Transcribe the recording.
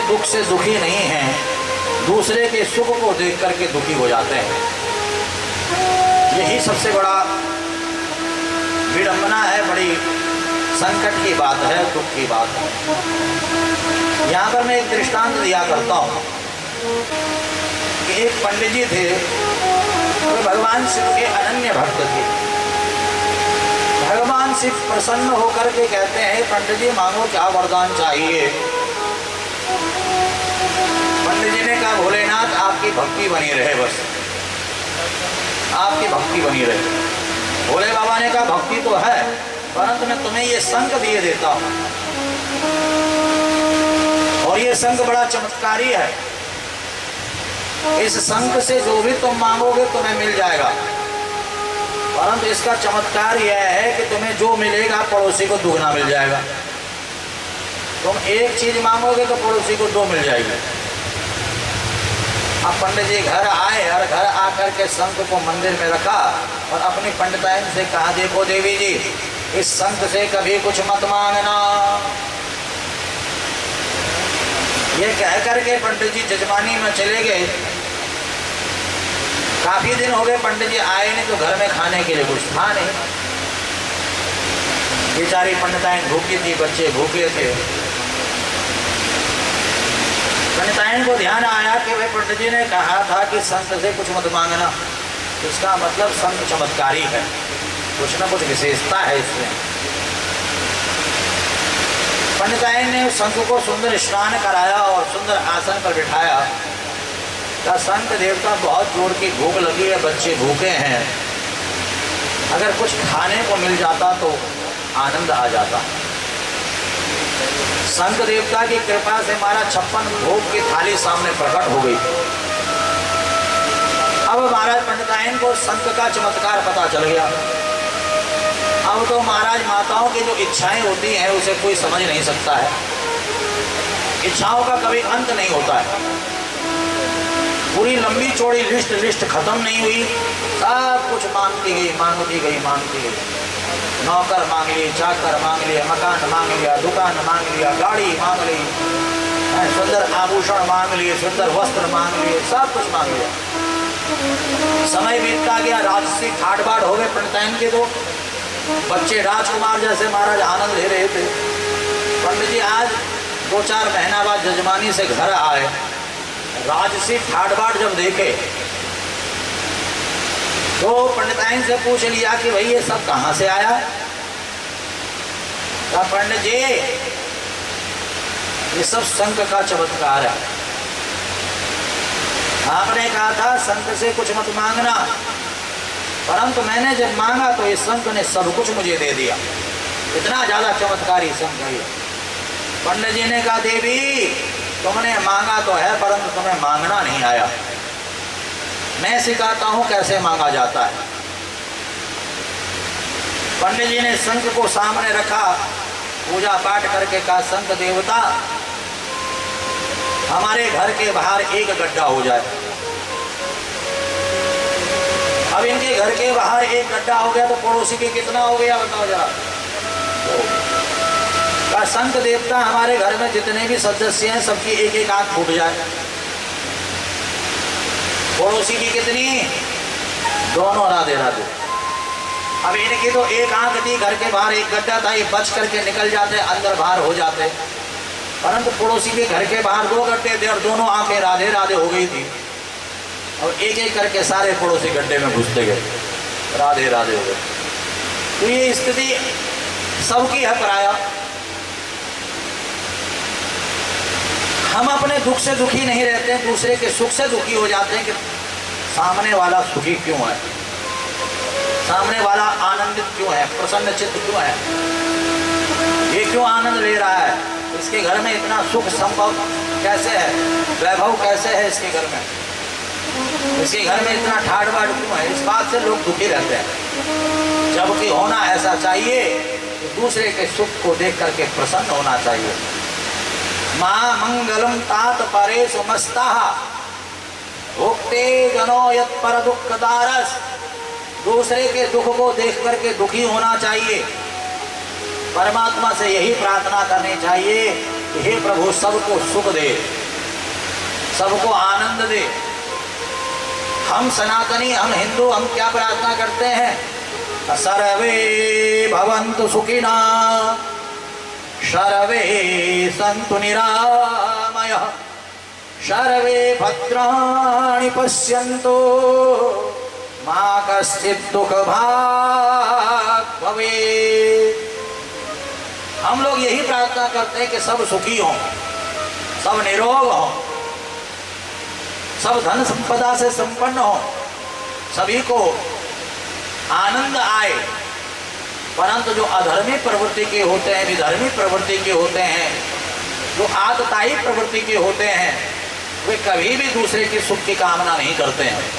दुख से दुखी नहीं हैं, दूसरे के सुख को देख करके दुखी हो जाते हैं। यही सबसे बड़ा विडंबना है, बड़ी संकट की बात है, दुख की बात है। यहाँ पर मैं एक दृष्टांत दिया करता हूँ कि एक पंडित जी थे, वे भगवान शिव के अनन्य भक्त थे। भगवान शिव प्रसन्न होकर के कहते हैं, पंडित जी मांगो क्या वरदान चाहिए। पंडित जी ने कहा, भोलेनाथ आपकी भक्ति बनी रहे, बस आपकी भक्ति बनी रहे। भोले बाबा ने कहा, भक्ति तो है, परंतु मैं तुम्हें ये शंख दिए देता हूं, और ये शंख बड़ा चमत्कारी है। इस शंख से जो भी तुम मांगोगे तुम्हें मिल जाएगा, परंतु इसका चमत्कार यह है कि तुम्हें जो मिलेगा पड़ोसी को दुगना मिल जाएगा। तुम एक चीज मांगोगे तो पड़ोसी को दो मिल जाएगी। अब पंडित जी घर आए और घर आकर के शंख को मंदिर में रखा और अपनी पंडिताइन से कहा, देखो देवी जी, इस शंख से कभी कुछ मत मांगना। ये कह करके पंडित जी जजमानी में चले गए। काफी दिन हो गए पंडित जी आए नहीं, तो घर में खाने के लिए कुछ था नहीं। बेचारी पंडिताइन भूखी थी, बच्चे भूखे थे। पंडिताइन को ध्यान आया कि भाई पंडित जी ने कहा था कि शंख से कुछ मत मांगना, इसका मतलब शंख चमत्कारी है, कुछ न कुछ विशेषता है इसमें। पंडिताइन ने शंख को सुंदर स्नान कराया और सुंदर आसन पर बिठाया। का शंख देवता, बहुत जोर की भूख लगी है, बच्चे भूखे हैं, अगर कुछ खाने को मिल जाता तो आनंद आ जाता। शंख देवता की कृपा से हमारा 56 भोग की थाली सामने प्रकट हो गई। अब महाराज पंडिताइन को शंख का चमत्कार पता चल गया। अब तो महाराज माताओं की जो इच्छाएं होती हैं उसे कोई समझ नहीं सकता है। इच्छाओं का कभी अंत नहीं होता है। पूरी लंबी चौड़ी लिस्ट खत्म नहीं हुई, सब कुछ मांगती गई, मांगती गई, मांगती गई। नौकर मांग लिए, चाकर मांग लिया, मकान मांग लिया, दुकान मांग लिया, गाड़ी मांग ली, सुंदर आभूषण मांग लिए, सुंदर वस्त्र मांग लिए, सब कुछ मांग लिया। समय बीतता गया, राजसी ठाट बाट हो गए पंडिताइन के। तो बच्चे राजकुमार जैसे महाराज आनंद ले रहे थे। पंडित जी आज 2-4 महीना बाद जजमानी से घर आए, राजसी ठाट बाट जब देखे तो पंडिताइन से पूछ लिया कि भाई ये सब कहां से आया। तो पंडित जी ये सब शंख का चमत्कार है। आपने कहा था शंख से कुछ मत मांगना, परंतु मैंने जब मांगा तो इस शंख ने सब कुछ मुझे दे दिया। इतना ज्यादा चमत्कारी शंख है। पंडित जी ने कहा, देवी तुमने मांगा तो है, परंतु तुम्हें मांगना नहीं आया। मैं सिखाता हूं कैसे मांगा जाता है। पंडित जी ने शंख को सामने रखा, पूजा पाठ करके कहा, शंख देवता हमारे घर के बाहर एक गड्ढा हो जाए। अब इनके घर के बाहर एक गड्ढा हो गया तो पड़ोसी के कितना हो गया बताओ जरा। का शंख देवता हमारे घर में जितने भी सदस्य हैं सबकी एक एक आंख फूट जाए। पड़ोसी की कितनी? दोनों राधे राधे। अब इनकी तो एक आंख थी, घर के बाहर एक गड्ढा था, ये बच करके निकल जाते, अंदर बाहर हो जाते। परंतु पड़ोसी के घर के बाहर 2 गड्ढे थे और दोनों आंखें राधे राधे हो गई थी। और एक एक करके सारे पड़ोसी गड्ढे में घुसते गए, राधे राधे हो गए। तो ये स्थिति सबकी है पराया। हम अपने दुख से दुखी नहीं रहते, दूसरे के सुख से दुखी हो जाते हैं कि सामने वाला सुखी क्यों है, सामने वाला आनंदित क्यों है, प्रसन्न चित्त क्यों है, ये क्यों आनंद ले रहा है, इसके घर में इतना सुख संभव कैसे है, वैभव कैसे है इसके घर में, इसके घर में इतना ठाट बाट क्यों है। इस बात से लोग दुखी रहते हैं। जबकि होना ऐसा चाहिए कि दूसरे के सुख को देख करके प्रसन्न होना चाहिए। मां मंगलम तात परेषु मस्ताः भुक्ते जनो यत् पर दुःखदारस। दूसरे के दुख को देख करके दुखी होना चाहिए। परमात्मा से यही प्रार्थना करनी चाहिए कि हे प्रभु सबको सुख दे, सबको आनंद दे। हम सनातनी, हम हिंदू, हम क्या प्रार्थना करते हैं? सर्वे भवन्तु सुखिनः, सर्वे सन्तु निरामयः, सर्वे भद्राणि पश्यन्तु, मा कश्चित् दुःखभाग् भवेत्। हम लोग यही प्रार्थना करते हैं कि सब सुखी हों, सब निरोग हों, सब धन संपदा से संपन्न हों, सभी को आनंद आए। परंतु जो अधर्मी प्रवृत्ति के होते हैं, विधर्मी प्रवृत्ति के होते हैं, जो आतताई प्रवृत्ति के होते हैं, वे कभी भी दूसरे के सुख की कामना नहीं करते हैं।